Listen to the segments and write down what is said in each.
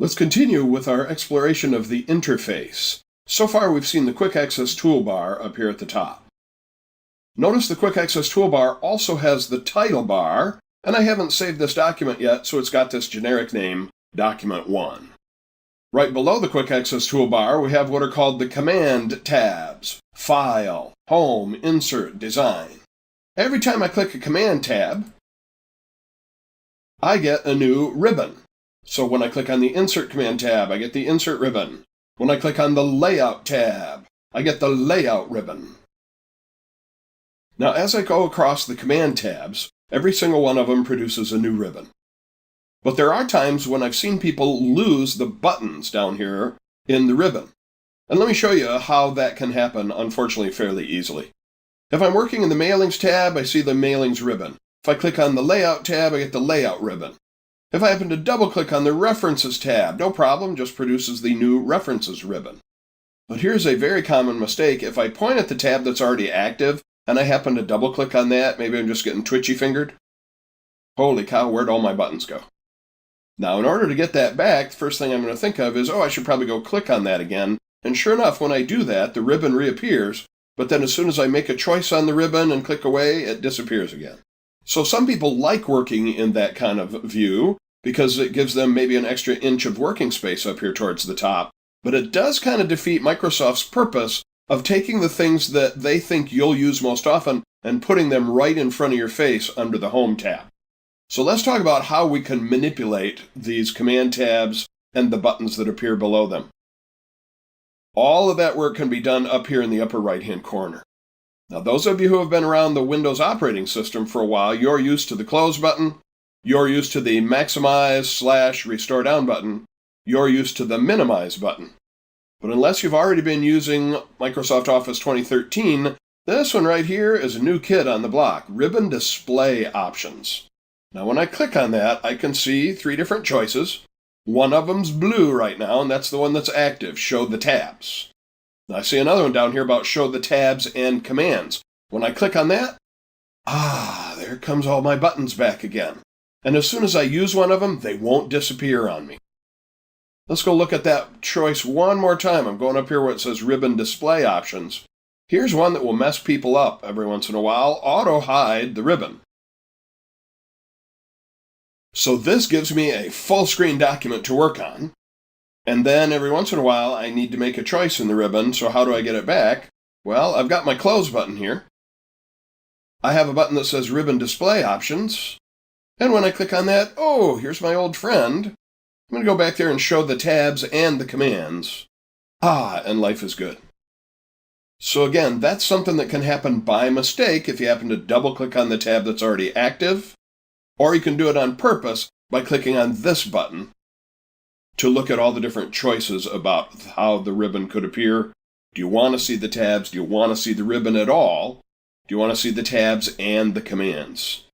Let's continue with our exploration of the interface. So far we've seen the Quick Access toolbar up here at the top. Notice the Quick Access toolbar also has the title bar, and I haven't saved this document yet, so it's got this generic name, Document 1. Right below the Quick Access toolbar, we have what are called the Command tabs: File, Home, Insert, Design. Every time I click a Command tab, I get a new ribbon. So when I click on the Insert Command tab, I get the Insert ribbon. When I click on the Layout tab, I get the Layout ribbon. Now, as I go across the Command tabs, every single one of them produces a new ribbon. But there are times when I've seen people lose the buttons down here in the ribbon. And let me show you how that can happen, unfortunately, fairly easily. If I'm working in the Mailings tab, I see the Mailings ribbon. If I click on the Layout tab, I get the Layout ribbon. If I happen to double-click on the References tab, no problem, just produces the new References ribbon. But here's a very common mistake. If I point at the tab that's already active, and I happen to double-click on that, maybe I'm just getting twitchy-fingered. Holy cow, where'd all my buttons go? Now, in order to get that back, the first thing I'm going to think of is, I should probably go click on that again. And sure enough, when I do that, the ribbon reappears, but then as soon as I make a choice on the ribbon and click away, it disappears again. So some people like working in that kind of view because it gives them maybe an extra inch of working space up here towards the top. But it does kind of defeat Microsoft's purpose of taking the things that they think you'll use most often and putting them right in front of your face under the Home tab. So let's talk about how we can manipulate these Command tabs and the buttons that appear below them. All of that work can be done up here in the upper right-hand corner. Now, those of you who have been around the Windows operating system for a while, you're used to the Close button, you're used to the Maximize/Restore Down button, you're used to the Minimize button. But unless you've already been using Microsoft Office 2013, this one right here is a new kid on the block, Ribbon Display Options. Now, when I click on that, I can see 3 different choices. One of them's blue right now, and that's the one that's active, Show the Tabs. I see another one down here about Show the Tabs and Commands. When I click on that, there comes all my buttons back again. And as soon as I use one of them, they won't disappear on me. Let's go look at that choice one more time. I'm going up here where it says Ribbon Display Options. Here's one that will mess people up every once in a while: Auto Hide the Ribbon. So this gives me a full screen document to work on. And then every once in a while, I need to make a choice in the ribbon. So how do I get it back? Well, I've got my Close button here. I have a button that says Ribbon Display Options. And when I click on that, here's my old friend. I'm going to go back there and show the tabs and the commands. And life is good. So again, that's something that can happen by mistake if you happen to double-click on the tab that's already active. Or you can do it on purpose by clicking on this button to look at all the different choices about how the ribbon could appear. Do you want to see the tabs? Do you want to see the ribbon at all? Do you want to see the tabs and the commands?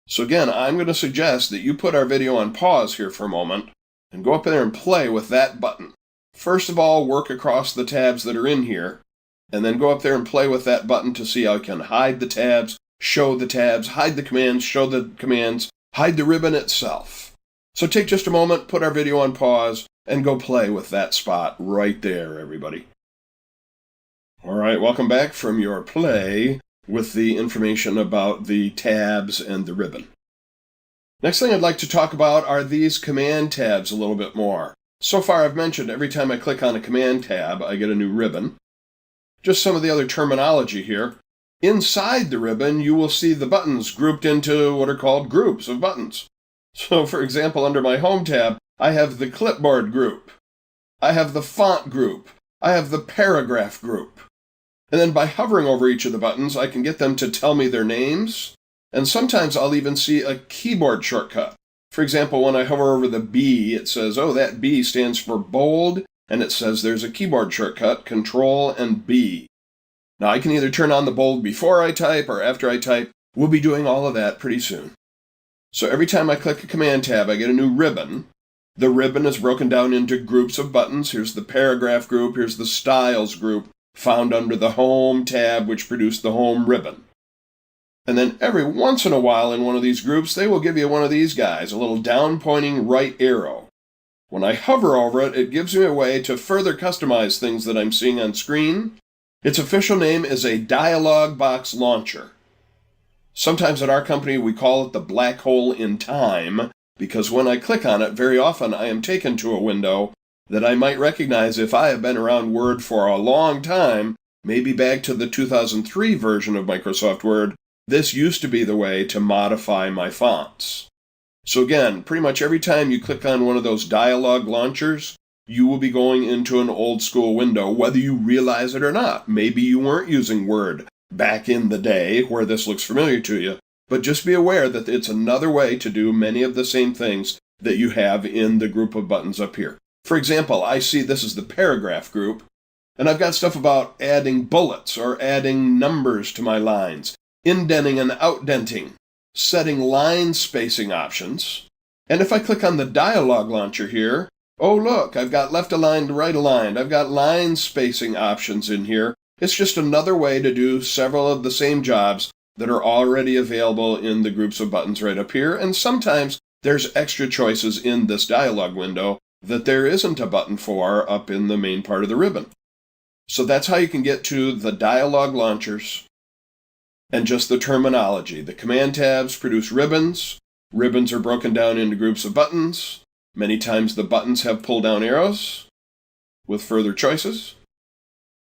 So again, I'm going to suggest that you put our video on pause here for a moment and go up there and play with that button. First of all, work across the tabs that are in here, and then go up there and play with that button to see how you can hide the tabs, show the tabs, hide the commands, show the commands, hide the ribbon itself. So take just a moment, put our video on pause, and go play with that spot right there, everybody. All right, welcome back from your play with the information about the tabs and the ribbon. Next thing I'd like to talk about are these Command tabs a little bit more. So far I've mentioned every time I click on a Command tab, I get a new ribbon. Just some of the other terminology here. Inside the ribbon, you will see the buttons grouped into what are called groups of buttons. So, for example, under my Home tab, I have the Clipboard group. I have the Font group. I have the Paragraph group. And then by hovering over each of the buttons, I can get them to tell me their names. And sometimes I'll even see a keyboard shortcut. For example, when I hover over the B, it says, that B stands for bold, and it says there's a keyboard shortcut, Control and B. Now, I can either turn on the bold before I type or after I type. We'll be doing all of that pretty soon. So every time I click a Command tab, I get a new ribbon. The ribbon is broken down into groups of buttons. Here's the Paragraph group. Here's the Styles group, found under the Home tab, which produced the Home ribbon. And then every once in a while in one of these groups, they will give you one of these guys, a little down-pointing right arrow. When I hover over it, it gives me a way to further customize things that I'm seeing on screen. Its official name is a dialog box launcher. Sometimes at our company we call it the black hole in time, because when I click on it, very often I am taken to a window that I might recognize if I have been around Word for a long time, maybe back to the 2003 version of Microsoft Word. This used to be the way to modify my fonts. So again, pretty much every time you click on one of those dialog launchers, you will be going into an old school window, whether you realize it or not. Maybe you weren't using Word back in the day where this looks familiar to you, but just be aware that it's another way to do many of the same things that you have in the group of buttons up here. For example, I see this is the paragraph group, and I've got stuff about adding bullets or adding numbers to my lines, indenting and outdenting, setting line spacing options. And if I click on the dialog launcher here, oh look, I've got left aligned, right aligned. I've got line spacing options in here. It's just another way to do several of the same jobs that are already available in the groups of buttons right up here. And sometimes there's extra choices in this dialog window that there isn't a button for up in the main part of the ribbon. So that's how you can get to the dialog launchers and just the terminology. The command tabs produce ribbons. Ribbons are broken down into groups of buttons. Many times the buttons have pull-down arrows with further choices.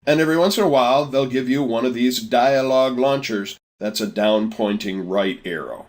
And every once in a while, they'll give you one of these dialog launchers that's a down-pointing right arrow.